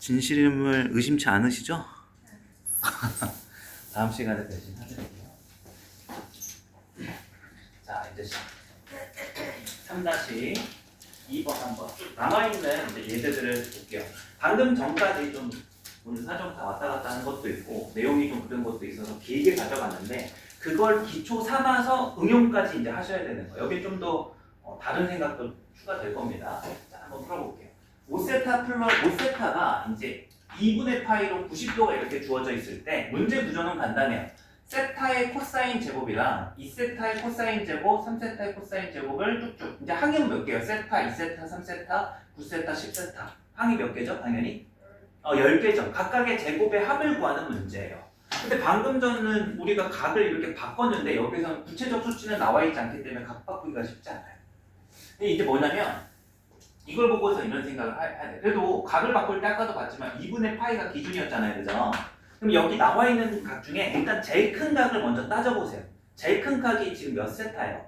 진실임을 의심치 않으시죠? 다음 시간에 대신 하드릴게요. 자, 이제 3-2번 한번 남아있는 이제 예제들을 볼게요. 방금 전까지 좀 오늘 사정 다 왔다 갔다 하는 것도 있고 내용이 좀 그런 것도 있어서 길게 가져갔는데 그걸 기초 삼아서 응용까지 이제 하셔야 되는 거예요. 여기 좀 더 다른 생각도 추가될 겁니다. 자, 한번 풀어볼게요. 5세타 플러스 5세타가 이제 2분의 파이로 90도가 이렇게 주어져 있을 때 문제 구조는 간단해요. 세타의 코사인 제곱이랑 2세타의 코사인 제곱, 3세타의 코사인 제곱을 쭉쭉 이제 항은 몇 개요? 세타, 2세타, 3세타, 9세타, 10세타 항이 몇 개죠? 당연히 10개죠. 각각의 제곱의 합을 구하는 문제예요. 근데 방금 전은 우리가 각을 이렇게 바꿨는데 여기서는 구체적 수치는 나와 있지 않기 때문에 각 바꾸기가 쉽지 않아요. 근데 이제 뭐냐면 이걸 보고서 이런 생각을 해야 돼. 그래도 각을 바꿀 때 아까도 봤지만 2분의 파이가 기준이었잖아요. 그죠? 그럼 여기 나와 있는 각 중에 일단 제일 큰 각을 먼저 따져보세요. 제일 큰 각이 지금 몇 세타예요?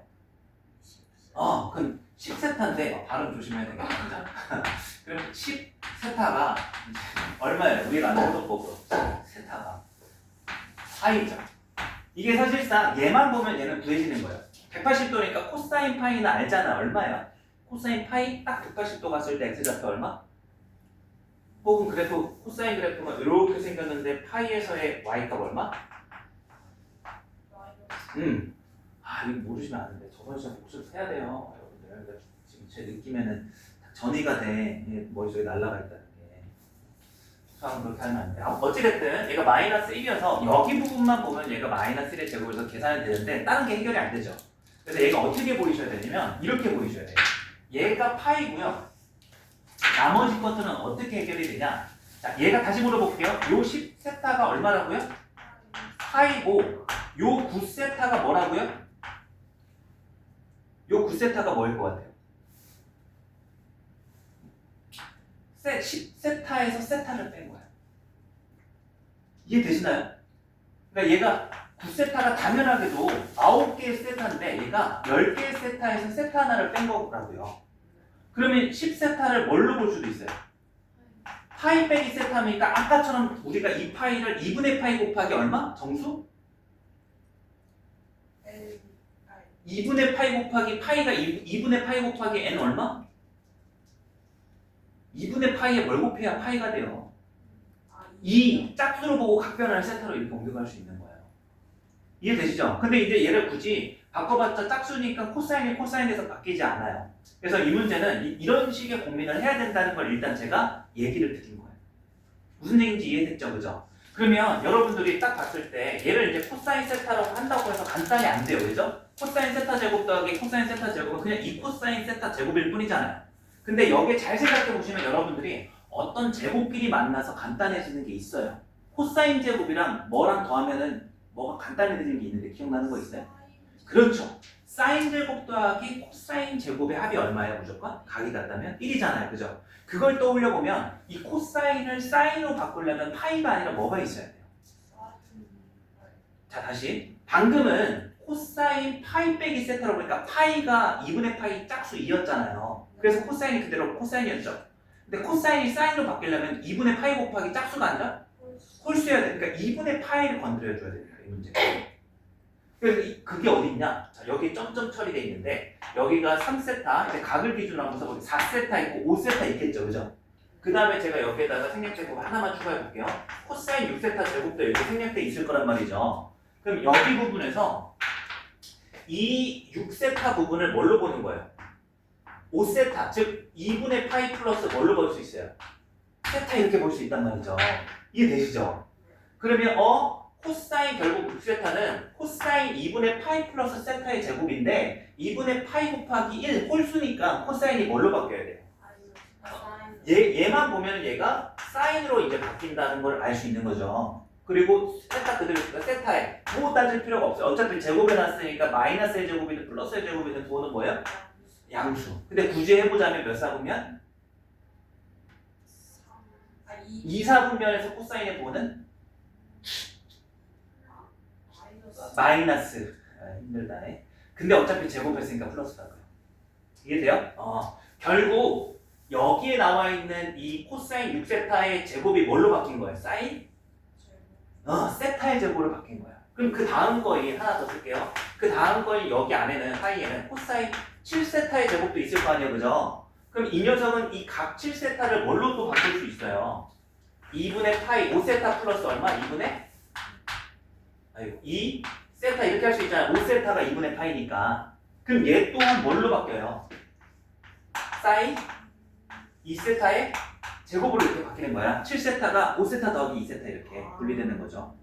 그럼 10세타인데 발음 조심해야 되겠습니다. 그럼 10세타가 얼마예요? 우리가 아는 소독법으로 세타가 파이죠. 이게 사실상 얘만 보면 얘는 구해지는 거예요. 180도니까 코사인 파이는 알잖아. 얼마야? 코사인 파이 딱 180도 갔을 때 x좌표 얼마? 혹은 그래프 코사인 그래프가 이렇게 생겼는데 파이에서의 y값 얼마? 이거 모르시면 안 돼. 저번 시간에 복습 해야 돼요, 여러분들. 지금 제 느낌에는 전이가 돼. 머릿속에 날라가 있다는 게. 수학은 그렇게 하면 안 돼. 어찌됐든 얘가 마이너스 1이어서 여기 부분만 보면 얘가 마이너스 1의 제곱에서 계산이 되는데 다른 게 해결이 안 되죠. 그래서 얘가 어떻게 보이셔야 되냐면 이렇게 보이셔야 돼요. 얘가 파이고요. 나머지 것들은 어떻게 해결이 되냐? 자, 얘가 다시 물어볼게요. 요 10세타가 얼마라고요? 파이고 요 9세타가 뭐라고요? 요 9세타가 뭐일 것 같아요? 10세타에서 세타를 뺀 거야. 이해되시나요? 그러니까 얘가 9세타가 당연하게도 9개의 세타인데 얘가 10개의 세타에서 세타 하나를 뺀 거라고요. 그러면 10세타를 뭘로 볼 수도 있어요? 파이 빼기 세타니까 아까처럼 우리가 이 파이를 2분의 파이 곱하기 얼마? 정수? 2분의 파이 곱하기 파이가 2분의 파이 곱하기 n 얼마? 2분의 파이에 뭘 곱해야 파이가 돼요? 이 짝수로 보고 각변을 세타로 이렇게 옮겨갈 수 있는 거예요. 이해되시죠? 근데 이제 얘를 굳이 바꿔봤자 짝수니까 코사인이 코사인에서 바뀌지 않아요. 그래서 이 문제는 이런 식의 고민을 해야 된다는 걸 일단 제가 얘기를 드린 거예요. 무슨 얘기인지 이해됐죠? 그죠? 그러면 여러분들이 딱 봤을 때 얘를 이제 코사인 세타라고 한다고 해서 간단히 안 돼요. 그죠? 코사인 세타 제곱 더하기 코사인 세타 제곱은 그냥 이 코사인 세타 제곱일 뿐이잖아요. 근데 여기에 잘 생각해 보시면 여러분들이 어떤 제곱끼리 만나서 간단해지는 게 있어요. 코사인 제곱이랑 뭐랑 더하면은 뭐가 간단해지는 게 있는데 기억나는 거 있어요? 그렇죠. 사인 제곱 더하기 코사인 제곱의 합이 얼마예요? 무조건? 각이 같다면 1이잖아요. 그죠? 그걸 떠올려 보면 이 코사인을 사인으로 바꾸려면 파이가 아니라 뭐가 있어야 돼요? 자, 다시. 방금은 코사인 파이 빼기 세타로 보니까 파이가 2분의 파이 짝수 2였잖아요. 그래서 코사인이 그대로 코사인이었죠. 근데 코사인이 사인으로 바뀌려면 2분의 파이 곱하기 짝수가 아니라 홀수여야 돼. 그러니까 2분의 파이를 건드려 줘야 됩니다. 이 문제. 그래서 그게 어디 있냐? 자, 여기 점점 처리되어 있는데 여기가 3세타, 이제 각을 기준으로 한번 써볼게요. 4세타 있고 5세타 있겠죠, 그죠? 그 다음에 제가 여기에다가 생략 제곱 하나만 추가해 볼게요. 코사인 6세타 제곱도 이렇게 생략돼 있을 거란 말이죠. 그럼 여기 부분에서 이 6세타 부분을 뭘로 보는 거예요? 5세타, 즉 2분의 파이 플러스 뭘로 볼 수 있어요? 세타 이렇게 볼 수 있단 말이죠. 이해되시죠? 그러면 코사인 결국 6세타는 코사인 2분의 파이 플러스 세타의 제곱인데 2분의 파이 곱하기 1 홀수니까 코사인이 뭘로 바뀌어야 돼요? 얘만 보면 얘가 사인으로 이제 바뀐다는 걸 알 수 있는 거죠. 그리고 세타 그대로 있으니까 세타에 뭐 따질 필요가 없어요. 어차피 제곱해 놨으니까 마이너스의 제곱이든 플러스의 제곱이든 부호는 뭐예요? 양수. 근데 굳이 해보자면 몇 사분면? 2사분면에서 코사인의 부호는? 마이너스. 힘들다네. 근데 어차피 제곱했으니까 플러스가 돼요. 이해돼요? 결국 여기에 나와 있는 이 코사인 6세타의 제곱이 뭘로 바뀐 거예요? 사인? 세타의 제곱으로 바뀐 거야. 그럼 그 다음 거에 하나 더 쓸게요. 그 다음 거에 여기 안에는 파이에는 코사인 7세타의 제곱도 있을 거 아니에요, 그죠? 그럼 이 녀석은 이 각 7세타를 뭘로 또 바꿀 수 있어요? 2분의 파이 5세타 플러스 얼마? 2분의 2세타 이렇게 할 수 있잖아요. 5세타가 2분의 파이니까. 그럼 얘 또한 뭘로 바뀌어요? 사인 2세타의 제곱으로 이렇게 바뀌는 거야. 7세타가 5세타 더하기 2세타 이렇게 분리되는 거죠.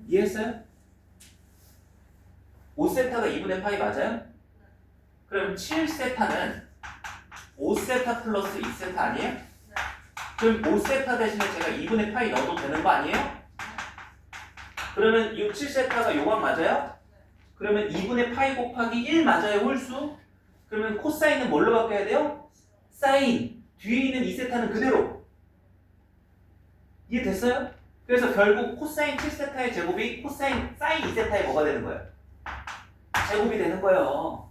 이해했어요? 5세타가 2분의 파이 맞아요? 그럼 7세타는 5세타 플러스 2세타 아니에요? 그럼 5세타 대신에 제가 2분의 파이 넣어도 되는 거 아니에요? 그러면 이 7세타가 요건 맞아요? 그러면 2분의 파이 곱하기 1 맞아요, 홀수? 그러면 코사인은 뭘로 바뀌어야 돼요? 사인. 뒤에 있는 2세타는 그대로. 이해됐어요? 그래서 결국 코사인 7세타의 제곱이 코사인 사인 2세타의 뭐가 되는 거예요? 제곱이 되는 거예요.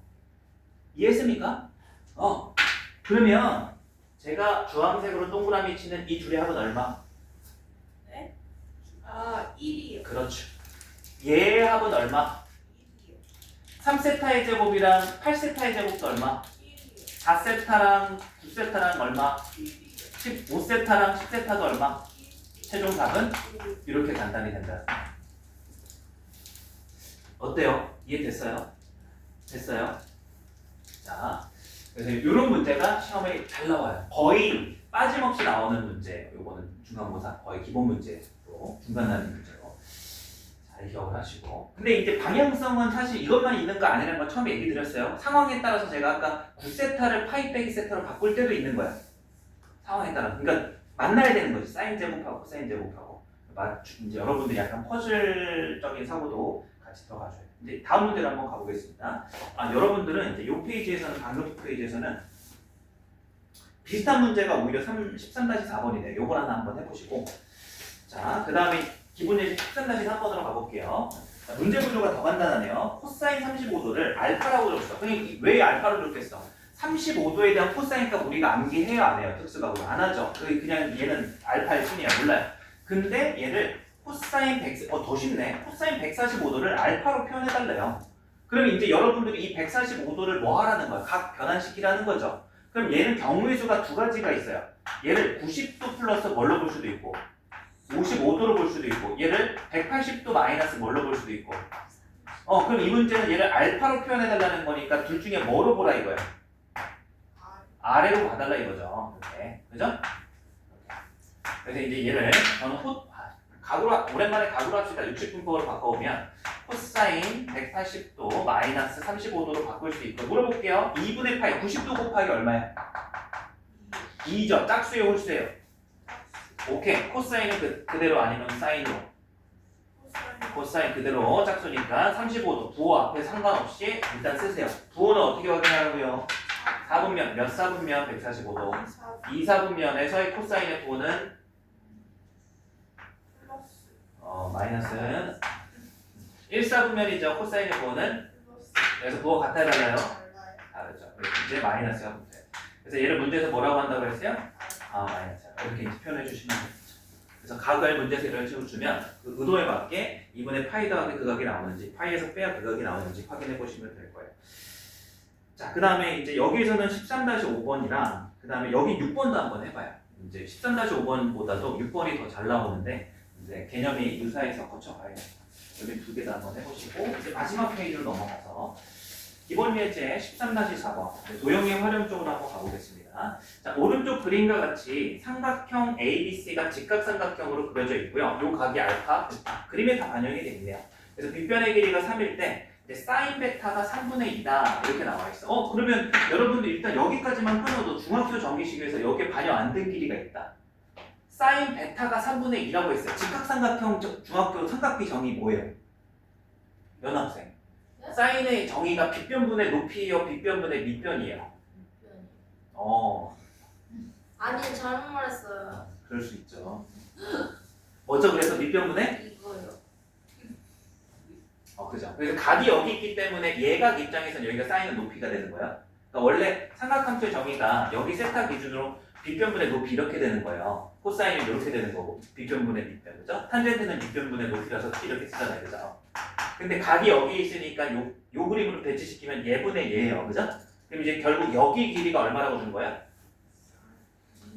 이해했습니까? 그러면 제가 주황색으로 동그라미 치는 이 둘의 합은 얼마? 네? 1이요. 그렇죠. 얘의 합은 얼마? 1이요. 3세타의 제곱이랑 8세타의 제곱도 얼마? 1이요. 4세타랑 9세타랑 얼마? 1이요. 15세타랑 10세타도 얼마? 1이요. 최종 답은 이렇게 간단히 된다. 어때요? 이해됐어요? 됐어요? 자, 그래서 이런 문제가 시험에 잘 나와요. 거의 빠짐없이 나오는 문제예요. 요거는 중간고사 거의 기본 문제로 중간 난이도 문제로 잘 기억을 하시고. 근데 이제 방향성은 사실 이것만 있는 거 아니라는 거 처음에 얘기 드렸어요. 상황에 따라서 제가 아까 9세타를 파이 빼기 세타로 바꿀 때도 있는 거야. 상황에 따라. 그러니까 만나야 되는 거지. 사인 제곱하고 코사인 제곱하고. 이제 여러분들 약간 퍼즐적인 사고도 같이 들어가줘요. 이제 다음 문제를 한번 가보겠습니다. 여러분들은 이제 이 페이지에서는 방금 페이지에서는 비슷한 문제가 오히려 13-4번이네요. 요걸 하나 한번 해보시고, 자, 그 다음에 기본 예제 13-3번으로 가볼게요. 자, 문제 구조가 더 간단하네요. 코사인 35도를 알파라고 줬어. 그냥 왜 알파로 줬겠어? 35도에 대한 코사인 값 우리가 암기해요, 안 해요? 특수각으로 안 하죠. 그냥 얘는 알파일 뿐이야, 몰라요. 근데 얘를 코사인 100, 더 쉽네. 코사인 145도를 알파로 표현해달래요. 그럼 이제 여러분들이 이 145도를 뭐 하라는 거야? 각 변환시키라는 거죠. 그럼 얘는 경우의 수가 두 가지가 있어요. 얘를 90도 플러스 뭘로 볼 수도 있고 55도로 볼 수도 있고 얘를 180도 마이너스 뭘로 볼 수도 있고 그럼 이 문제는 얘를 알파로 표현해달라는 거니까 둘 중에 뭐로 보라 이거예요? 아래로 봐달라 이거죠. 이렇게. 그죠? 그래서 이제 얘를 저는 각으로 오랜만에 각으로 합시다. 60분법으로 바꿔오면 코사인 180도 마이너스 35도로 바꿀 수 있고 물어볼게요. 2분의 파이 90도 곱하기 얼마야? 2죠. 짝수예요, 홀수예요? 오케이. 코사인은 그대로 아니면 사인으로? 코사인 그대로 짝수니까 35도 부호 앞에 상관없이 일단 쓰세요. 부호는 어떻게 확인하라고요? 4분면 몇 4분면 145도 2 4분면에서의 코사인의 부호는 마이너스 1 4분면이죠. 코사인의 부호는 그래서 부호 같아 달라요? 다르죠. 이제 마이너스가 붙어요. 그래서 얘를 문제에서 뭐라고 한다고 했어요? 마이너스 이렇게 이제 표현해 주시면 되죠. 그래서 각을 문제에서 이런 식으로 주면 그 의도에 맞게 2분의 파이 더하기 극각이 나오는지 파이에서 빼야 극각이 나오는지 확인해 보시면 될 거예요. 자, 그 다음에 이제 여기서는 13-5번이랑 그 다음에 여기 6번도 한번 해봐요. 이제 13-5번보다도 6번이 더 잘 나오는데 이제 개념이 유사해서 거쳐가야겠다. 여기 두 개 다 한번 해보시고 이제 마지막 페이지로 넘어가서 기본 예제 13-4번 도형의 활용 쪽으로 한번 가보겠습니다. 자, 오른쪽 그림과 같이 삼각형 ABC가 직각삼각형으로 그려져 있고요. 이 각이 알파, 베타 그림에 다 반영이 되어 있네요. 그래서 빗변의 길이가 3일 때 사인 베타가 3분의 2다 이렇게 나와 있어. 그러면 여러분들 일단 여기까지만 끊어도 중학교 정기식에서 여기에 반영 안 된 길이가 있다. 사인 베타가 3분의 2라고 했어요. 직각삼각형 중학교 삼각비 정의 뭐예요? 연합생. 네? 사인의 정의가 빗변분의 높이요, 빗변분의 밑변이에요. 아니 잘못 말했어요. 그럴 수 있죠. 뭐죠? 그래서 밑변분의? 이거요. 그죠. 그래서 각이 여기 있기 때문에 얘각 입장에서는 여기가 사인의 높이가 되는 거야. 그러니까 원래 삼각함수의 정의가 여기 세타 기준으로 빗변분의 높이 이렇게 되는 거예요. 코사인은 이렇게 되는 거고 빗변분의 밑변, 그죠? 탄젠트는 빗변분의 높이라서 이렇게 쓰잖아요, 그죠? 근데 각이 여기 있으니까 요 그림으로 배치시키면 얘분의 얘예요, 그죠? 그럼 이제 결국 여기 길이가 얼마라고 준 거야?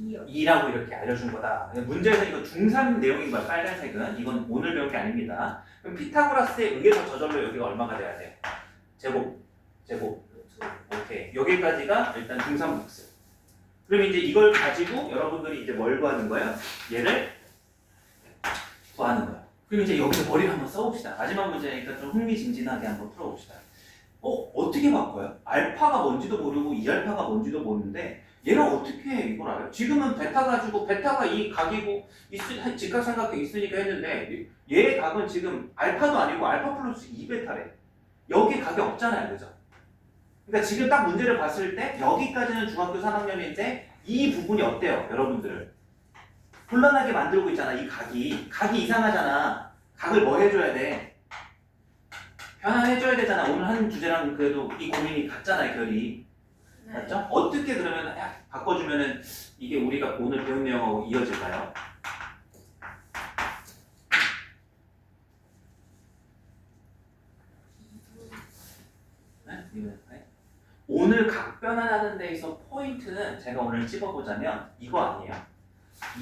2요. 2라고 이렇게 알려준 거다. 문제에서 이거 중3 내용인 거야, 빨간색은. 이건 오늘 배운 게 아닙니다. 그럼 피타고라스에 의해서 저절로 여기가 얼마가 돼야 돼? 제곱. 오케이. 여기까지가 일단 중3 복습. 그럼 이제 이걸 가지고 여러분들이 이제 뭘 구하는 거예요? 얘를 구하는 거예요. 그럼 이제 여기서 머리를 한번 써봅시다. 마지막 문제니까 좀 흥미진진하게 한번 풀어봅시다. 어떻게 바꿔요? 알파가 뭔지도 모르고 2알파가 뭔지도 모르는데 얘를 어떻게 이걸 알아요? 지금은 베타 가지고 베타가 이 각이고 직각삼각형 있으니까 했는데 얘의 각은 지금 알파도 아니고 알파 플러스 2베타래. 여기 각이 없잖아요, 그죠? 그러니까 지금 딱 문제를 봤을 때 여기까지는 중학교 3학년인데 이 부분이 어때요, 여러분들을? 곤란하게 만들고 있잖아. 이 각이 이상하잖아. 각을 뭐 해줘야 돼? 변환해줘야 되잖아. 오늘 한 주제랑 그래도 이 고민이 같잖아요, 결이. 맞죠? 어떻게 그러면 바꿔주면은 이게 우리가 오늘 배운 내용하고 이어질까요? 네? 오늘 각 변환하는 데에서 포인트는 제가 오늘 찝어보자면 이거 아니에요.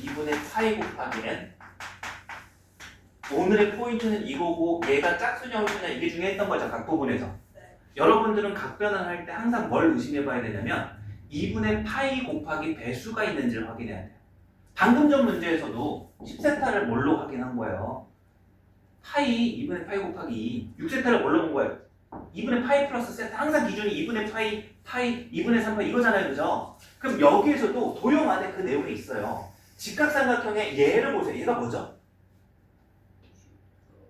2분의 파이 곱하기 n. 오늘의 포인트는 이거고 얘가 짝수냐 홀수냐 이게 중요했던 거죠, 각 부분에서. 네. 여러분들은 각 변환할 때 항상 뭘 의심해 봐야 되냐면 2분의 파이 곱하기 배수가 있는지를 확인해야 돼요. 방금 전 문제에서도 10세타를 뭘로 확인한 거예요? 파이, 2분의 파이 곱하기 2. 6세타를 뭘로 본 거예요? 2분의 파이 플러스 세타. 항상 기준이 2분의 파이, 2분의 3파이 이거잖아요, 그죠? 그럼 여기에서도 도형 안에 그 내용이 있어요. 직각삼각형의 얘를 보세요. 얘가 뭐죠?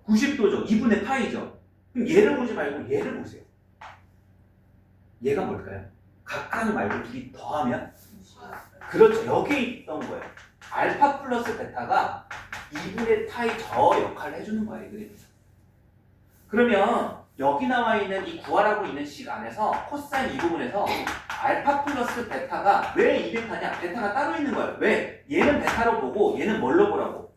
90도죠. 2분의 파이죠. 그럼 얘를 보지 말고 얘를 보세요. 얘가 뭘까요? 각각 말고 둘이 더하면? 그렇죠. 여기 있던 거예요. 알파 플러스 베타가 2분의 파이 저 역할을 해주는 거예요, 이 그림에서. 그러면 여기 나와 있는 이 구하라고 있는 식 안에서 코사인 이 부분에서 알파 플러스 베타가 왜 2베타냐? 베타가 따로 있는 거예요. 왜? 얘는 베타로 보고 얘는 뭘로 보라고?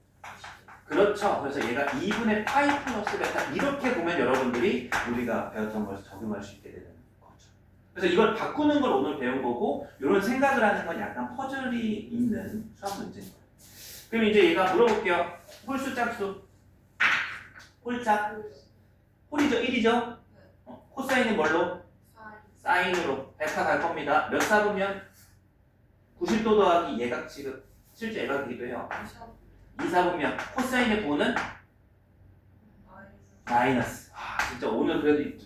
그렇죠. 그래서 얘가 2분의 파이 플러스 베타 이렇게 보면 여러분들이 우리가 배웠던 것을 적용할 수 있게 되는 거죠. 그래서 이걸 바꾸는 걸 오늘 배운 거고 이런 생각을 하는 건 약간 퍼즐이 있는 수학 문제인 거예요. 그럼 이제 얘가 물어볼게요. 홀수 짝수. 홀짝. 홀이죠? 1이죠? 코사인은 뭘로? 사인으로. 베타 갈 겁니다. 몇 사분면? 90도 더하기 예각 지급. 실제 예각이기도 해요. 2사분면. 코사인의 부호는? 마이너스. 진짜 오늘 그래도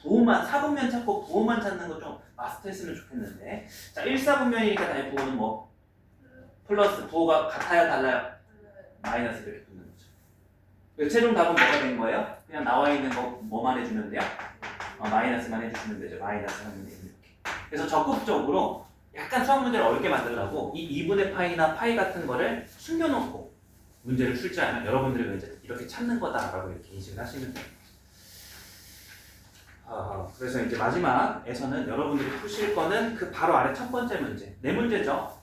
부호만 4분면 찾고 부호만 찾는 거 좀 마스터했으면 좋겠는데. 자, 1사분면이니까 당연히 부호는 뭐? 플러스. 부호가 같아요, 달라요? 마이너스 이렇게 붙는 거죠. 그래서 최종 답은 뭐가 되는 거예요? 그냥 나와 있는 거 뭐만 해주면 돼요? 마이너스만 해주시면 되죠. 마이너스 하면 돼요. 이렇게. 그래서 적극적으로 약간 수학 문제를 어렵게 만들려고 이 2분의 파이나 파이 같은 거를 숨겨놓고 문제를 출제하면 여러분들이 이제 이렇게 찾는 거다라고 이렇게 인식을 하시면 돼요. 그래서 이제 마지막에서는 여러분들이 푸실 거는 그 바로 아래 첫 번째 문제. 네 문제죠.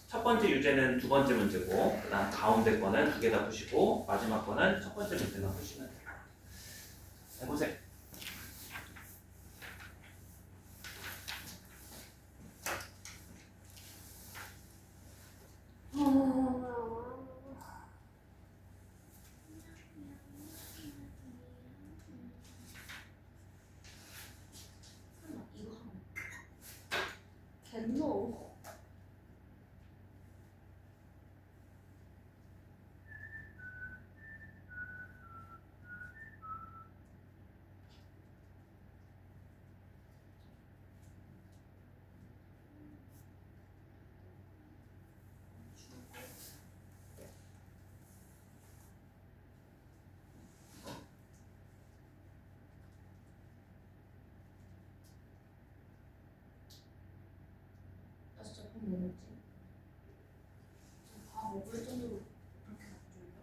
첫 번째 유제는 두 번째 문제고, 그 다음 가운데 거는 두 개 다 푸시고, 마지막 거는 첫 번째 문제만 푸시면 돼요. 해보세요. 겠노. 나 진짜 밥 먹었지? 밥 먹을 정도로 그렇게 안 졸려?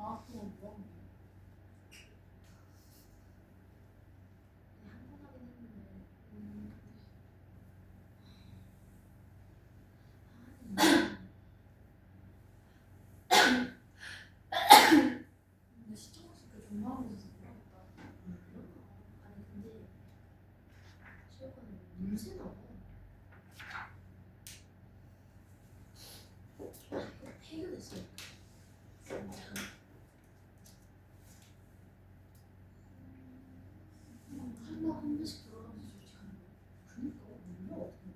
방학 동안 뭐 하는 거야? 한번 하긴 했는데. 근데 시청학습 존망하고 있어서 모르겠다. 아니 근데 체육관에 물새 나와. 폐교됐어. 한 번씩 들어가면서 조직하는 거야. 그니까 몰라 어떻게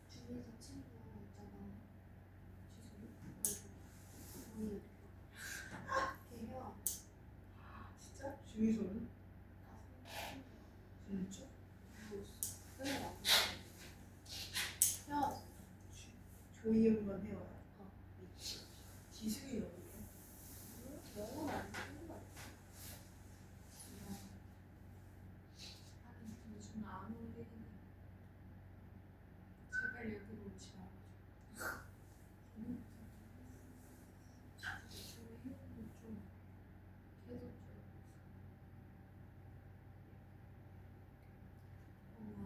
주위에서 친구 있잖아. 지수이. 걔 헤어. 진짜? 주의소는? 진짜? 헤어. 조이 형만 헤어야. 어. 기승이 너무해. 영어는 안 쓰는 거 같아. 하긴 근데 정말 안 어울리긴 해. 제발 여기로 오지 말아줘. 저희 형도 좀 계속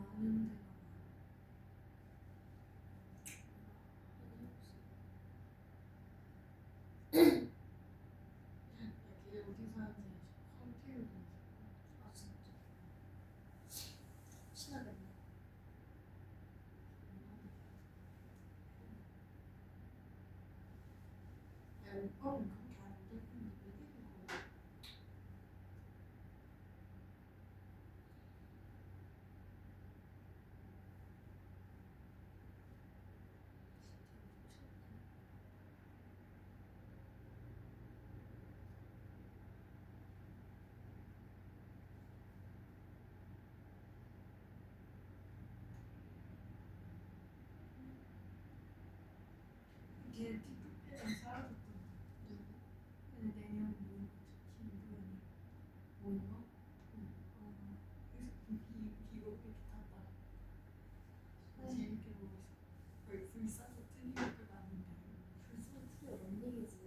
아는데 걔 어디 사는지 황태율 아 진짜 친하겠네. 야 오빠는 그렇게 안 될 건데 왜 되는 거야? 걔 틱톡에는 사라졌던데. 근데 내년 모임 김부연이 모인 거? 응. 그래서 비고 이렇게 탔다. 재밌게 보고 있어. 거의 불사조 트리오가 나는데. 불사조 트리오 뭔 얘기지?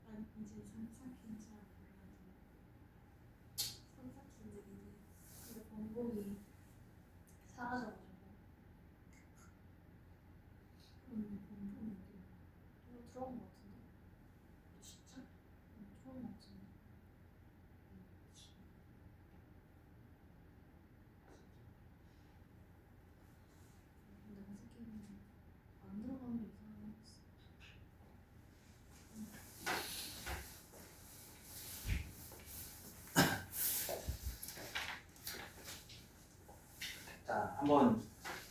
난 이제 상사킨지라 불러도 상사킨지인데 근데 번복이 사라져가지고 번복이 이거 들어온 거 같은데? 진짜? 들어온 거 같은데? 근데 그 새끼는 안 들어가는 게 이상한 거 같았어. 자, 한번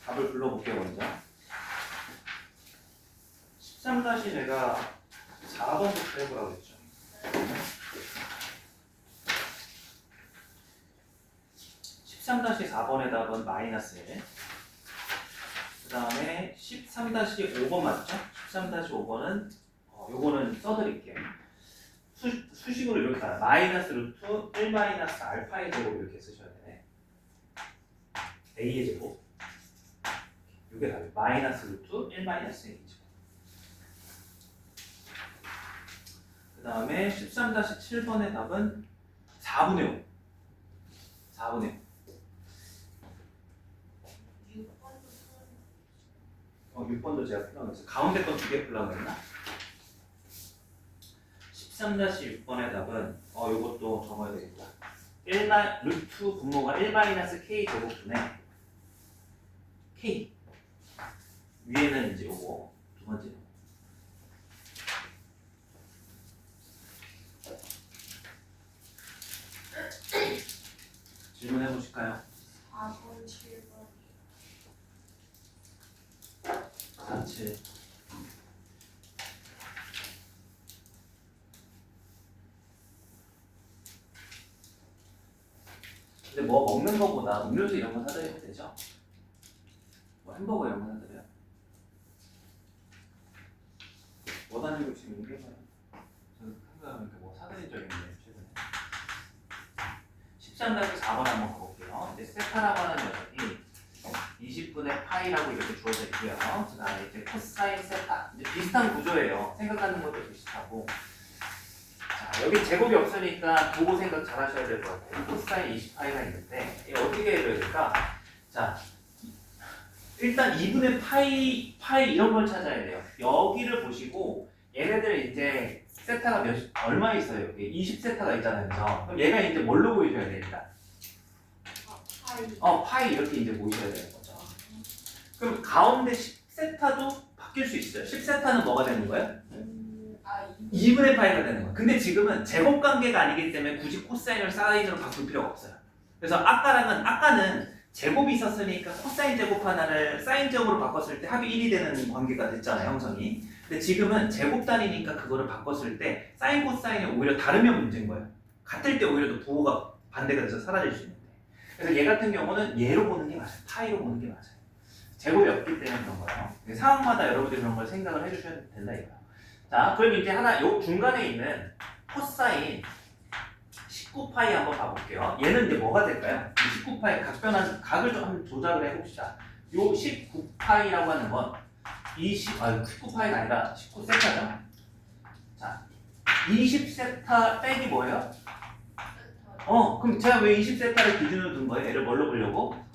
답을 불러볼게요, 먼저. 13 내가 4번부터 해보라고 했죠. 13-4번의 답은 마이너스 1. 그 다음에 13-5번 맞죠? 13-5번은 요거는 써드릴게요. 수식으로 이렇게 가요. 마이너스 루트 1 마이너스 알파의 제곱 이렇게 쓰셔야 되네. a의 제곱. 요게 답이에요. 마이너스 루트 1 마이너스 a의 제곱. 그 다음에 13-7번의 답은 4분의 5. 4분의 5. 6번도 제가 풀라고 했어요. 가운데 건 2개 풀라고 했나? 13-6번의 답은 요것도 적어야 되겠다. 루트 분모가 1 마이너스 k 제곱분의 k. 위에는 이제 요거 두 번째. 질문해 보실까요? 4번, 7번. 4, 7. 근데 뭐 먹는 거보다 음료수 이런 거 사드려도 되죠? 뭐 햄버거 이런 거 사드려요? 원하는 거 지금 얘기해봐요. 저 생각해보니까 뭐 사드린 적이 있는데 최근에. 13-4번 한번 가볼게요. 이제 세타라고 하는 녀석이 20분의 2분의 파이라고 이렇게 주어져 있고요. 그 다음에 이제 코사인 세타. 이제 비슷한 구조예요. 생각하는 것도 비슷하고. 자, 여기 제곱이 없으니까 보고 생각 잘 하셔야 될 것 같아요. 코사인 20파이가 있는데, 이거 어떻게 해줘야 될까? 자, 일단 2분의 파이 이런 걸 찾아야 돼요. 여기를 보시고, 얘네들 이제 세타가 얼마 있어요? 여기 20세타가 있잖아요. 그죠? 그럼 얘가 이제 뭘로 보여줘야 됩니다. 파이. 파이 이렇게 이제 보여줘야 되는 거죠. 그럼 가운데 10세타도 바뀔 수 있어요. 10세타는 뭐가 되는 거예요? 2분의 파이가 되는 거예요. 근데 지금은 제곱 관계가 아니기 때문에 굳이 코사인을 사인으로 바꿀 필요가 없어요. 그래서 아까는 제곱이 있었으니까 코사인 제곱 하나를 사인 제곱으로 바꿨을 때 합이 1이 되는 관계가 됐잖아요, 형성이. 근데 지금은 제곱 단위니까 그거를 바꿨을 때 사인 코사인이 오히려 다르면 문제인 거예요. 같을 때 오히려 더 부호가 반대가 돼서 사라질 수 있는데. 그래서 얘 같은 경우는 얘로 보는 게 맞아요. 파이로 보는 게 맞아요. 제곱이 없기 때문에 그런 거예요. 상황마다 여러분들이 그런 걸 생각을 해주셔야 된다 이거예요. 자, 그럼 이제 하나 요 중간에 있는 코사인 19파이 한번 봐볼게요. 얘는 이제 뭐가 될까요? 19파이 각을 좀 한번 조작을 해봅시다. 요 19파이라고 하는 건 19파이가 아니라 19세타죠. 자, 20세타 빼기 뭐예요? 그럼 제가 왜 20세타를 기준으로 둔 거예요? 얘를 뭘로 보려고?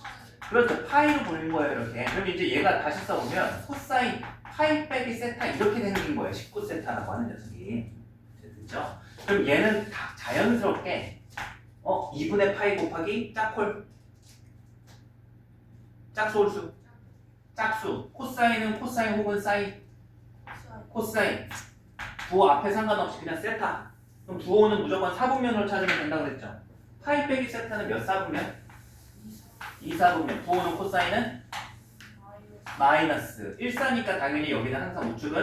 그렇죠. 파이로 보는 거예요, 이렇게. 그럼 이제 얘가 다시 써보면 코사인 파이 빼기 세타 이렇게 생긴 거예요. 19세타라고 하는 녀석이. 됐죠? 그럼 얘는 다 자연스럽게 2분의 파이 곱하기 짝홀 짝소홀수 짝수 코사인은 코사인 혹은 사인 코사인 부호 앞에 상관없이 그냥 세타. 그럼 부호는 무조건 사분면으로 찾으면 된다고 그랬죠. 파이 빼기 세타는 몇 사분면? 2사분면. 부호는 코사인은 마이너스 1사니까 당연히 여기는 항상 우측은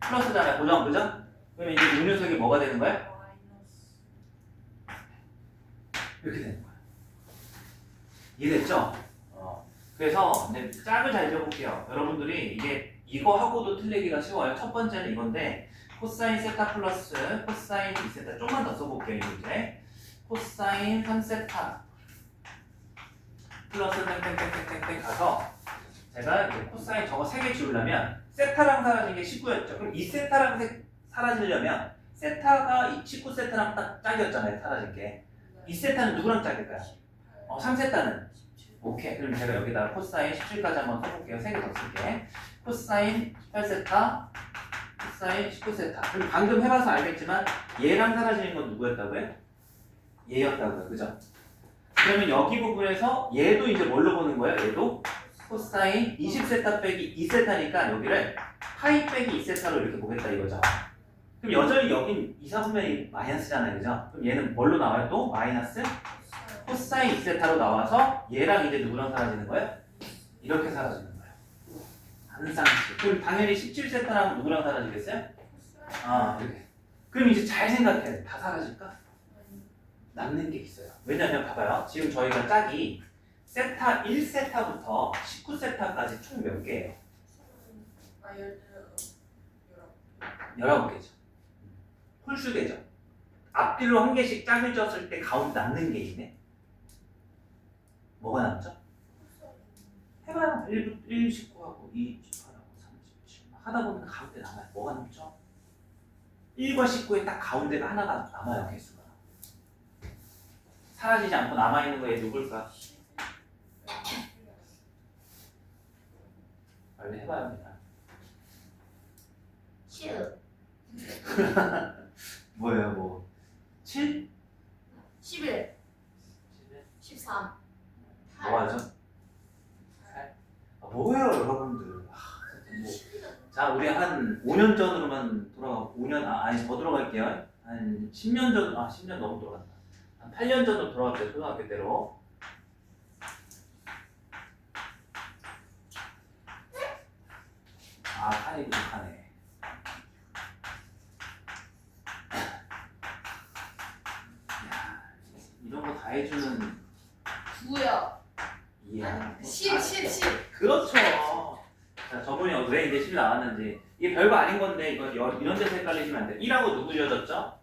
플러스잖아요. 고정, 그죠? 그러면 이제 이 녀석이 뭐가 되는 거야? 이렇게 되는 거야. 이해됐죠? 그래서 이제 짝을 잘 지어볼게요. 여러분들이 이게 이거 하고도 틀리기가 쉬워요. 첫 번째는 이건데 코사인 세타 플러스 코사인 2세타 좀만 더 써볼게요. 이제 코사인 3세타 플러스 땡땡땡땡땡 가서 제가 이제 코사인 저거 3개 지우려면 세타랑 사라진 게 19였죠. 그럼 2세타랑 사라지려면 세타가 19세타랑 딱 짝이었잖아요. 사라진 게. 2세타는 누구랑 짝일까요? 3세타는? 오케이. 그럼 제가 여기다가 코사인 17까지 한번 써볼게요. 3개 더 쓸게. 코사인 18세타, 코사인 19세타. 그럼 방금 해봐서 알겠지만 얘랑 사라지는 건 누구였다고요? 얘였다고요. 그죠? 그러면 여기 부분에서 얘도 이제 뭘로 보는 거예요? 얘도 코사인 20세타 빼기 2세타니까 여기를 파이 빼기 2세타로 이렇게 보겠다 이거죠. 그럼 여전히 여긴 2, 4분면이 마이너스잖아요. 그죠? 그럼 얘는 뭘로 나와요? 또 마이너스 코사인 2세타로 나와서 얘랑 이제 누구랑 사라지는 거예요? 이렇게 사라지는 거예요. 한 쌍씩. 그럼 당연히 17세타랑 누구랑 사라지겠어요? 이렇게. 그럼 이제 잘 생각해야 돼. 다 사라질까? 남는 게 있어요. 왜냐면 봐봐요. 지금 저희가 짝이 세타 1세타부터 19세타까지 총 몇 개예요? 19개죠. 홀수개죠. 앞뒤로 한 개씩 짝을 졌을 때 가운데 남는 게 있네. 뭐가 남죠? 해봐요. 1, 19하고 2, 18하고 3, 17 하다 보면 가운데 남아요. 뭐가 남죠? 1과 19의 딱 가운데가 하나가 남아요. 개수가. 사라지지 않고 남아있는 거에 누굴까? 빨리 해봐요. 그냥. 7, 뭐예요? 뭐 7? 11, 13, 뭐 하죠? 8? 뭐예요 여러분들. 자 우리 한 5년 전으로만 돌아가 5년 아니 더 돌아갈게요. 한 10년 전 10년 너무 돌아간다. 한 8년 전으로 돌아갈게요. 초등학교 때로. 판이 부족하네. 이런 거 다 해주는 9요. 이해야. 10, 10, 10. 그렇죠. 자, 저분이 왜 이제 10이 나왔는지 이게 별거 아닌 건데 이거 이런 데서 헷갈리시면 안 돼요. 1하고 누구 지어졌죠?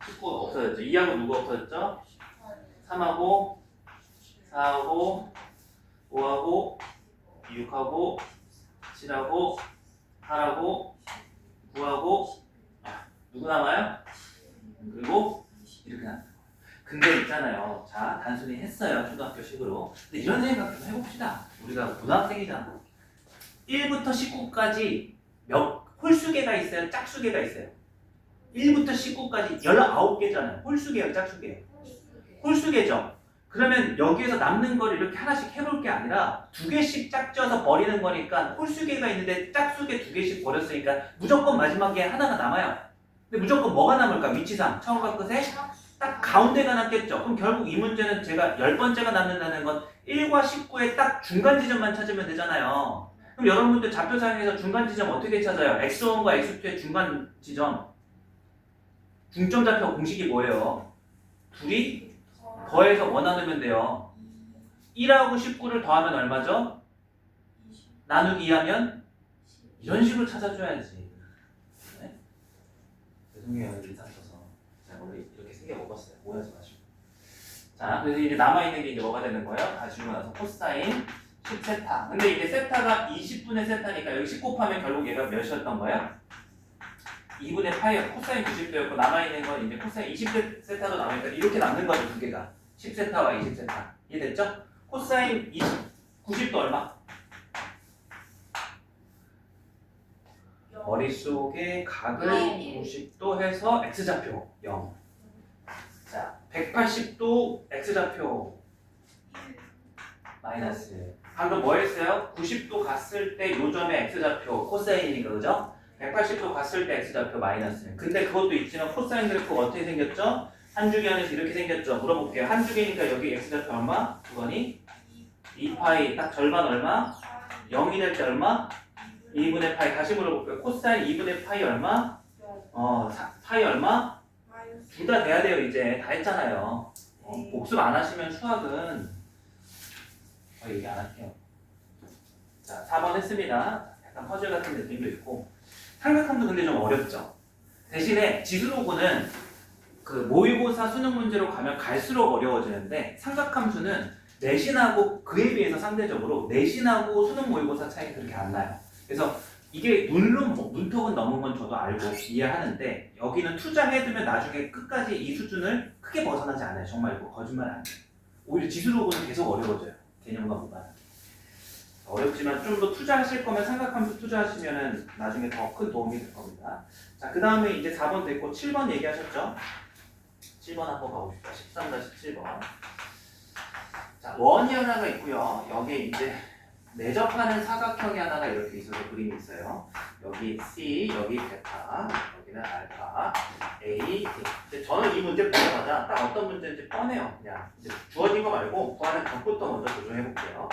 19가 없어졌죠. 2하고 누구 없어졌죠? 3하고 4하고 5하고 6하고 7하고 8하고 9하고 누구 남아요? 그리고 이렇게 남는 거예요. 근데 있잖아요. 자, 단순히 했어요. 초등학교식으로. 근데 이런 생각 좀 해봅시다. 우리가 고등학생이잖아. 1부터 19까지 몇 홀수개가 있어요? 짝수개가 있어요? 1부터 19까지 19개잖아요. 홀수개예요? 짝수개예요? 홀수개죠. 그러면 여기에서 남는 걸 이렇게 하나씩 해볼 게 아니라 2개씩 짝지어서 버리는 거니까 홀수개가 있는데 짝수개 2개씩 버렸으니까 무조건 마지막에 하나가 남아요. 근데 무조건 뭐가 남을까? 위치상 처음과 끝에 딱 가운데가 남겠죠. 그럼 결국 이 문제는 제가 10번째가 남는다는 건 1과 19의 딱 중간 지점만 찾으면 되잖아요. 그럼 여러분들 좌표상에서 중간 지점 어떻게 찾아요? x1과 x2의 중간 지점. 중점 좌표 공식이 뭐예요? 둘이 더해서 뭐 나누면 돼요? 1하고 19를 더하면 얼마죠? 나누기 2하면 이런 식으로 찾아줘야지. 네? 죄송해요. 일상 써서. 자, 원래 이렇게 생겨 먹었어요. 오해하지 마시고. 자, 그래서 이제 남아있는 게 이제 뭐가 되는 거예요? 가지고 나서 코사인 10세타. 근데 이제 세타가 20분의 세타니까 여기 10 곱하면 결국 얘가 몇이었던 거예요? 2분의 파이어. 코사인 90도였고 남아있는 건 이제 코사인 20세타도 남으니까 이렇게 남는 거죠, 두 개가. 10세타와 20세타. 이해됐죠? 코사인 90도 얼마? 머릿속에 각을 90도 해서 x좌표 0. 자, 180도 x좌표 마이너스. 방금 뭐 했어요? 90도 갔을 때 요점의 x좌표 코사인이니까 그죠? 180도 갔을 때 x좌표 마이너스. 근데 그것도 있지만 코사인 그래프가 어떻게 생겼죠? 한 주기 안에서 이렇게 생겼죠? 물어볼게요. 한 주기니까 여기 x좌표 얼마? 그거니? 2파이 딱 절반 얼마? 0이 될 때 얼마? 2분의 파이. 다시 물어볼게요. 코사인 2분의 파이 얼마? 파이 얼마? 둘 다 돼야 돼요. 이제 다 했잖아요. 복습 안 하시면 수학은 얘기 안 할게요. 자, 4번 했습니다. 약간 퍼즐 같은 느낌도 있고 삼각함도 근데 좀 어렵죠. 대신에 지수로고는 그 모의고사 수능 문제로 가면 갈수록 어려워지는데 삼각함수는 내신하고 그에 비해서 상대적으로 내신하고 수능 모의고사 차이 그렇게 안 나요. 그래서 이게 문턱은 넘은 건 저도 알고 이해하는데 여기는 투자해두면 나중에 끝까지 이 수준을 크게 벗어나지 않아요. 정말 이거 거짓말 안 해요. 오히려 지수로고는 계속 어려워져요. 개념과 무관하게. 어렵지만 좀 더 투자하실 거면 삼각함수 투자하시면은 나중에 더 큰 도움이 될 겁니다. 자, 그 다음에 이제 4번 됐고 7번 얘기하셨죠? 7번 한번 가봅시다. 13-7번. 자, 원이 하나가 있고요. 여기에 이제 내접하는 사각형이 하나가 이렇게 있어서 그림이 있어요. 여기 C, 여기 베타, 여기는 알파, A, D. 이제 저는 이 문제 보자마자 딱 어떤 문제인지 뻔해요. 그냥 이제 주어진 거 말고 구하는 답부터 먼저 조정해 볼게요.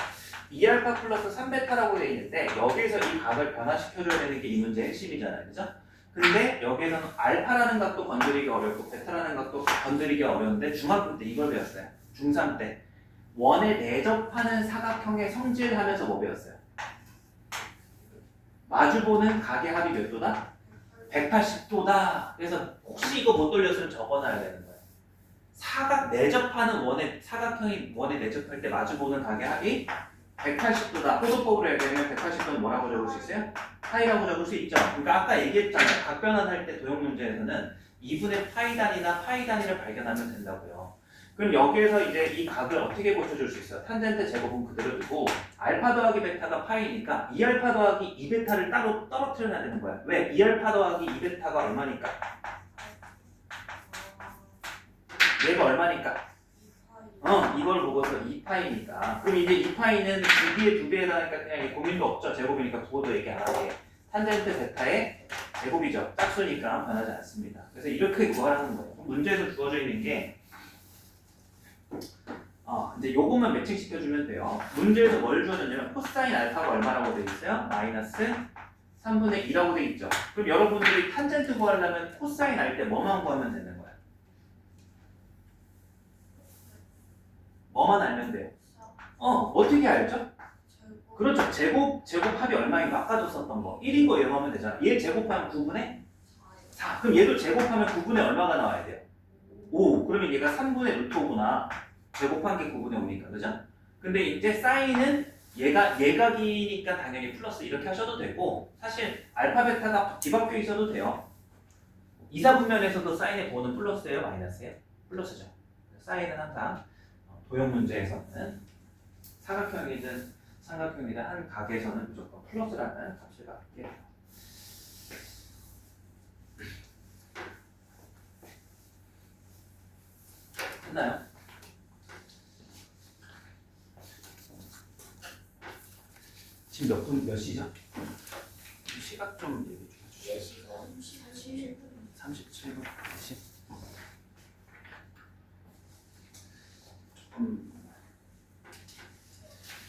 2알파 플러스 3베타라고 되어 있는데 여기에서 이 각을 변화시켜줘야 되는 게 이 문제의 핵심이잖아요. 그죠? 근데 여기에서는 알파라는 각도 건드리기 어렵고 베타라는 각도 건드리기 어려운데 중학교 때 이걸 배웠어요. 중3 때. 원에 내접하는 사각형의 성질 하면서 뭐 배웠어요? 마주보는 각의 합이 몇 도다? 180도다. 그래서 혹시 이거 못 돌렸으면 적어놔야 되는 거예요. 사각 내접하는 원의 사각형이 원에 내접할 때 마주보는 각의 합이 180도다. 호도법으로 얘기하면 180도는 뭐라고 적을 수 있어요? 파이라고 적을 수 있죠. 그러니까 아까 얘기했잖아요. 각 변환할 때 도형 문제에서는 2분의 파이 단위나 파이 단위를 발견하면 된다고요. 그럼 여기에서 이제 이 각을 어떻게 고쳐줄 수 있어요? 탄젠트 제곱은 그대로 두고 알파 더하기 베타가 파이니까 2알파 더하기 2베타를 따로 떨어뜨려야 되는 거야. 왜? 2알파 더하기 2베타가 얼마니까? 얘가 얼마니까? 이걸 보고서 2파이니까. 그럼 이제 2파이는 2B의 2배에 나니까 그냥 고민도 없죠. 제곱이니까 부호도 얘기 안 하게. 탄젠트 베타의 제곱이죠. 짝수니까 변하지 않습니다. 그래서 이렇게 구하라는 거예요. 문제에서 주어져 있는 게 이제 요것만 매칭시켜주면 돼요. 문제에서 뭘 주어졌냐면 코사인 알파가 얼마라고 되어 있어요? 마이너스 3분의 2라고 되어 있죠. 그럼 여러분들이 탄젠트 구하려면 코사인 알 때 뭐만 구하면 되는 거야? 뭐만 알면 돼요? 어떻게 알죠? 그렇죠. 제곱합이 얼마인가? 아까도 썼던 거. 1인 거 이용하면 되잖아. 얘 제곱하면 9분의 4. 그럼 얘도 제곱하면 9분의 얼마가 나와야 돼요? 5. 그러면 얘가 3분의 루트 5구나. 제곱한 게 9분의 5니까. 그죠? 근데 이제 사인은 얘가 예각이니까 당연히 플러스 이렇게 하셔도 되고 사실 알파 베타가 뒤바뀌어 있어도 돼요. 이사분면에서도 사인의 부호는 플러스예요, 마이너스예요? 플러스죠. 사인은 항상 도형 문제에서는 사각형이든 삼각형이든 한 각에서는 무조건 플러스라는 값을 갖게 돼요. 됐나요? 지금 몇 시죠? 시각 좀 얘기 좀 해주세요. 37분 40.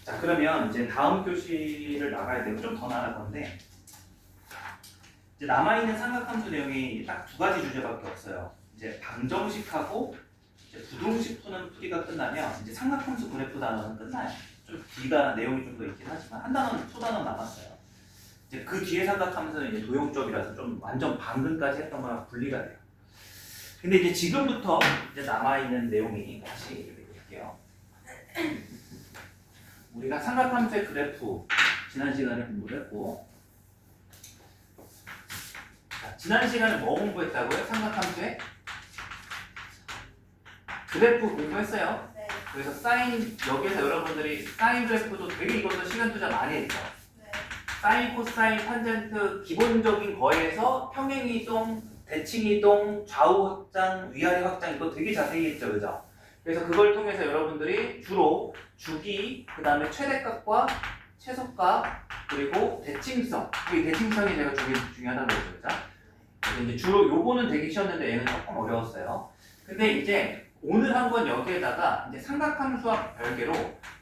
자, 그러면 이제 다음 교시를 나가야 되고 좀 더 나갈 건데 이제 남아있는 삼각함수 내용이 딱 두 가지 주제밖에 없어요. 이제 방정식하고 이제 부등식 푸는 풀이가 끝나면 이제 삼각함수 그래프 단원은 끝나요. 좀 뒤가 내용이 좀 더 있긴 하지만 한 단원, 두 단원 남았어요. 이제 그 뒤에 삼각함수는 이제 도형 쪽이라서 좀 완전 방금까지 했던 거랑 분리가 돼요. 근데 이제 지금부터 이제 남아있는 내용이 다시 이렇게 볼게요. 우리가 삼각함수의 그래프 지난 시간에 공부를 했고, 자, 지난 시간에 뭐 공부했다고요? 삼각함수의 그래프 공부했어요. 네. 그래서 사인, 여기에서 여러분들이 사인 그래프도 되게 이것도 시간 투자 많이 했죠. 네. 사인, 코사인, 탄젠트 기본적인 거에서 평행이동, 대칭이동, 좌우 확장, 위아래 확장 이거 되게 자세히 했죠, 그죠? 그래서 그걸 통해서 여러분들이 주로 주기, 그 다음에 최대값과 최소값, 그리고 대칭성. 이 대칭성이 제가 중요하다고 했죠, 그죠? 그래서 이제 주로 요거는 되게 쉬웠는데 얘는 조금 어려웠어요. 근데 이제 오늘 한 건 여기에다가 이제 삼각함수와 별개로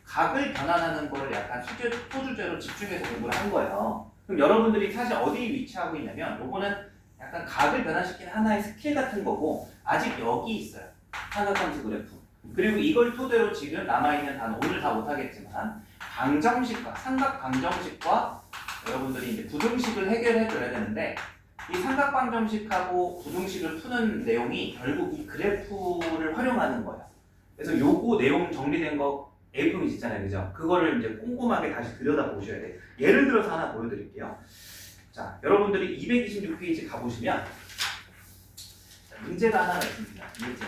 각을 변환하는 거를 약간 소주제로 집중해서 공부를 한 거예요. 그럼 여러분들이 사실 어디에 위치하고 있냐면 요거는 약간 각을 변화시키는 하나의 스킬 같은 거고 아직 여기 있어요. 삼각함수 그래프. 그리고 이걸 토대로 지금 남아있는 단어 오늘 다 못하겠지만 방정식과 삼각 방정식과 여러분들이 이제 부등식을 해결해 줘야 되는데 이 삼각 방정식하고 부등식을 푸는 내용이 결국 이 그래프를 활용하는 거예요. 그래서 요거 내용 정리된 거 A4용지 있잖아요, 그죠? 그거를 이제 꼼꼼하게 다시 들여다 보셔야 돼요. 예를 들어서 하나 보여드릴게요. 자, 여러분들이 226페이지 가보시면 문제가 하나 있습니다. 문제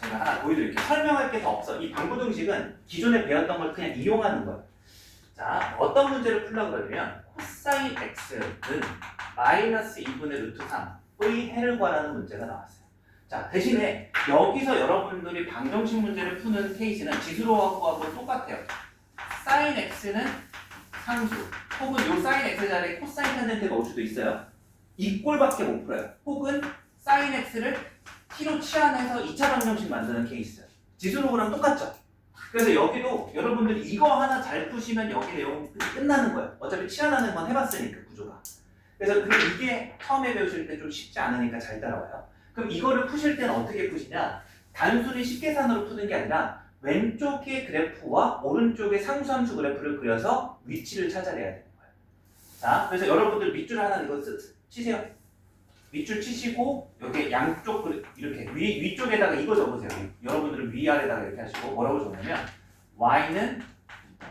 제가 하나 보여드릴게요. 설명할 게 더 없어. 이 방부등식은 기존에 배웠던 걸 그냥 이용하는 거예요. 자, 어떤 문제를 풀려고 그러냐면 코사인 x는 마이너스 2분의 루트 3의 해를 구하라는 문제가 나왔어요. 자, 대신에 여기서 여러분들이 방정식 문제를 푸는 케이스는 지수로하고 똑같아요. 사인 x는 상수 혹은 요 사인 x 자리에 코사인 탄젠트가 올 수도 있어요. 이 꼴밖에 못 풀어요. 혹은 사인 x를 t로 치환해서 2차 방정식 만드는 케이스. 지수로그랑 똑같죠? 그래서 여기도 여러분들이 이거 하나 잘 푸시면 여기 내용 끝나는 거예요. 어차피 치환하는 건 해봤으니까 구조가. 그래서 근데 이게 처음에 배우실 때 좀 쉽지 않으니까 잘 따라와요. 그럼 이거를 푸실 때는 어떻게 푸시냐? 단순히 식계산으로 푸는 게 아니라 왼쪽의 그래프와 오른쪽의 상수함수 그래프를 그려서 위치를 찾아내야 되는 거예요. 자, 그래서 여러분들 밑줄 하나 이거 치세요. 밑줄 치시고 여기 양쪽 이렇게 위쪽에다가 이거 적으세요. 여러분들은 위아래다가 이렇게 하시고 뭐라고 적냐면 y는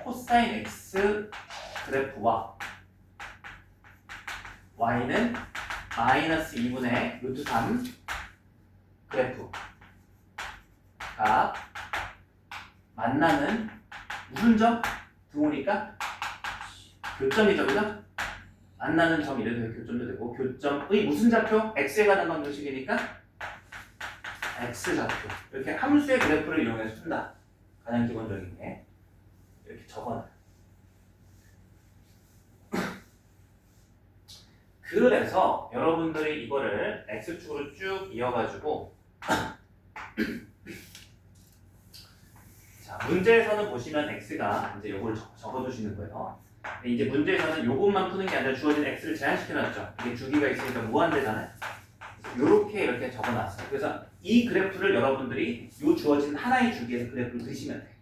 코사인 x 그래프와 y는 마이너스 2분의 루트 3 그래프가 만나는 무슨 점? 등호니까 교점이죠, 그죠? 만나는 점 이래도 교점도 되고 교점의 무슨 좌표? x에 관한 방정식이니까 x좌표. 이렇게 함수의 그래프를 이용해서 푼다. 가장 기본적인 게 이렇게 적어놔요. 그래서 여러분들이 이거를 x축으로 쭉 이어가지고 자, 문제에서는 보시면 x가 이제 요걸 적어두시는 거예요. 근데 이제 문제에서는 요것만 푸는 게 아니라 주어진 x를 제한시켜놨죠. 이게 주기가 있으니까 무한대잖아요. 이렇게 적어놨어요. 그래서 이 그래프를 여러분들이 요 주어진 하나의 주기에서 그래프를 그리시면 돼.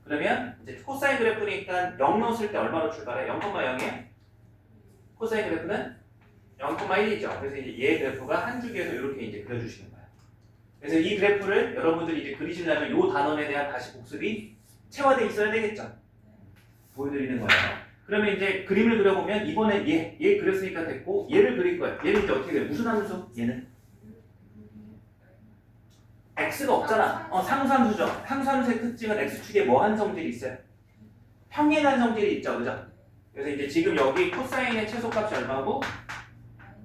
그러면 이제 코사인 그래프니까 0 넣었을 때 얼마로 출발해? 0,0이에요? 코사인 그래프는 0,1이죠. 그래서 이제 얘 그래프가 한 주기에서 이렇게 이제 그려주시는 거예요. 그래서 이 그래프를 여러분들이 이제 그리시려면 요 단원에 대한 다시 복습이 체화돼 있어야 되겠죠. 보여드리는 거예요. 그러면 이제 그림을 그려보면 이번에 얘 그렸으니까 됐고 얘를 그릴 거예요. 얘는 이제 어떻게 돼요? 무슨 함수? 얘는 x가 없잖아. 상수함수죠. 상수함수의 특징은 x축에 뭐 한 성질이 있어요? 평행한 성질이 있죠, 그죠? 그래서 이제 지금 여기 코사인의 최소값이 얼마고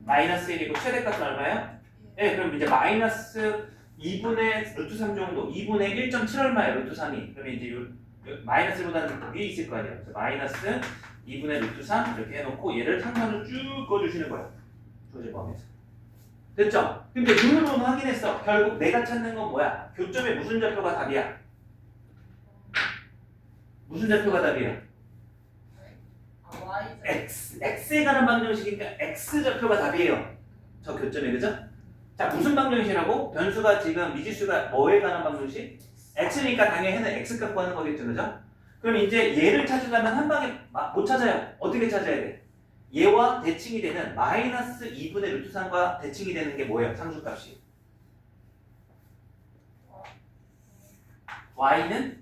마이너스 1이고 최대값은 얼마예요? 네, 그럼 이제 마이너스 2분의 루트 3 정도, 2분의 1.7 얼마예요? 루트 3이. 그러면 이제 마이너스보다는 위에 있을 거 아니에요. 그래서 마이너스 2분의 루트 3 이렇게 해놓고 얘를 상수함수 쭉 그어주시는 거예요. 주어진 범위에서. 됐죠? 근데 눈으로는 확인했어. 결국 내가 찾는 건 뭐야? 교점에 무슨 좌표가 답이야? 무슨 좌표가 답이야? x에 가는 방정식이니까 x 좌표가 답이에요. 저 교점에, 그죠? 자, 무슨 방정식이라고? 변수가 지금 미지수가 뭐에 가는 방정식? x니까 당연히 해는 x값 구하는 거겠죠, 그죠? 그럼 이제 얘를 찾으려면 한 방에 못 찾아요. 어떻게 찾아야 돼? 얘와 대칭이 되는 마이너스 2분의 루트 3과 대칭이 되는 게 뭐예요? 상수값이. y는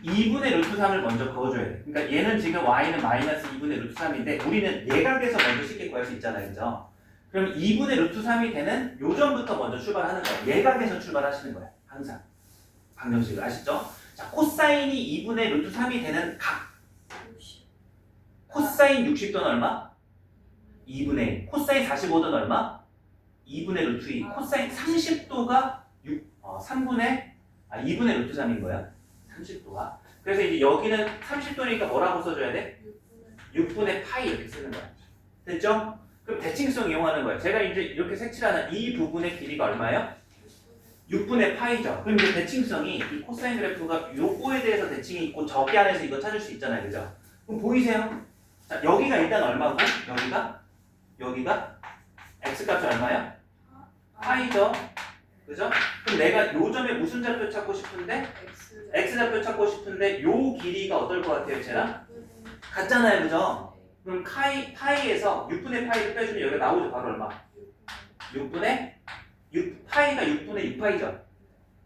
2분의 루트 3을 먼저 그어줘야 돼. 그러니까 얘는 지금 y는 마이너스 2분의 루트 3인데 우리는 예각에서 먼저 쉽게 구할 수 있잖아요. 그죠? 그럼 2분의 루트 3이 되는 요점부터 먼저 출발하는 거예요. 예각에서 출발하시는 거예요. 항상. 방정식을 아시죠? 자, 코사인이 2분의 루트 3이 되는 각. 코사인 60도는 얼마? 2분의 1. 코사인 45도는 얼마? 2분의 루트 2. 코사인 30도가 2분의 루트 3인 거야. 30도가. 그래서 이제 여기는 30도니까 뭐라고 써줘야 돼? 6분의 파이 이렇게 쓰는 거야. 됐죠? 그럼 대칭성 이용하는 거예요. 제가 이제 이렇게 색칠하는 이 부분의 길이가 얼마예요? 6분의 파이죠. 그럼 이제 대칭성이 이 코사인 그래프가 요거에 대해서 대칭이 있고 저기 안에서 이거 찾을 수 있잖아요. 그죠? 그럼 보이세요? 자, 여기가 일단 얼마고? 여기가 x값이 얼마예요? 파이죠. 그죠? 그럼 내가 요 점에 무슨 좌표 찾고 싶은데? x좌표 찾고 싶은데 요 길이가 어떨 것 같아요, 쟤랑? 같잖아요, 그죠? 그럼 파이에서 6분의 파이를 빼주면 여기가 나오죠, 바로 얼마? 6파이가 6분의 6파이죠.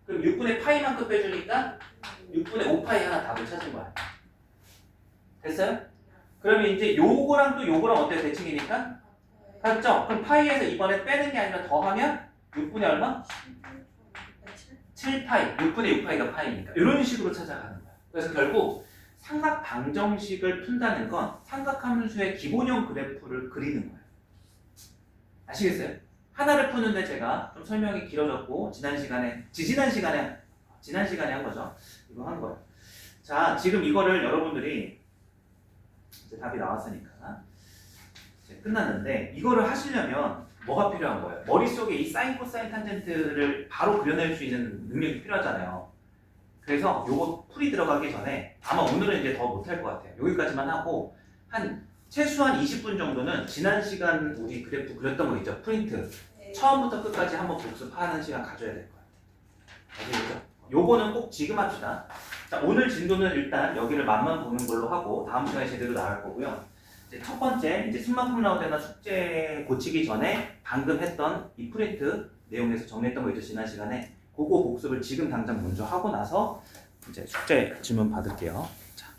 그럼 6분의 파이만큼 빼주니까 6분의 5파이 하나 답을 찾은 거야. 됐어요? 그러면 이제 요거랑 또 요거랑 어때요? 대칭이니까? 같죠? 그럼 파이에서 이번에 빼는 게 아니라 더하면 6분의 얼마? 7파이. 6분의 6파이가 파이니까. 이런 식으로 찾아가는 거야. 그래서 결국 삼각 방정식을 푼다는 건 삼각함수의 기본형 그래프를 그리는 거예요. 아시겠어요? 하나를 푸는데 제가 좀 설명이 길어졌고 지난 시간에 한 거죠. 이거 한 거예요. 자, 지금 이거를 여러분들이 이제 답이 나왔으니까 이제 끝났는데 이거를 하시려면 뭐가 필요한 거예요? 머릿속에 이 사인, 코사인, 탄젠트를 바로 그려낼 수 있는 능력이 필요하잖아요. 그래서 요거 풀이 들어가기 전에 아마 오늘은 이제 더 못할 것 같아요. 여기까지만 하고 최소한 20분 정도는 지난 시간 우리 그래프 그렸던 거 있죠? 프린트. 처음부터 끝까지 한번 복습하는 시간 가져야 될 것 같아요. 아시겠죠? 요거는 꼭 지금 합시다. 자, 오늘 진도는 일단 여기를 맛만 보는 걸로 하고 다음 시간에 제대로 나갈 거고요. 이제 첫 번째, 이제 숨만큼 나오거나 숙제 고치기 전에 방금 했던 이 프린트 내용에서 정리했던 거 있죠? 지난 시간에. 그거 복습을 지금 당장 먼저 하고 나서 이제 숙제 질문 받을게요. 자.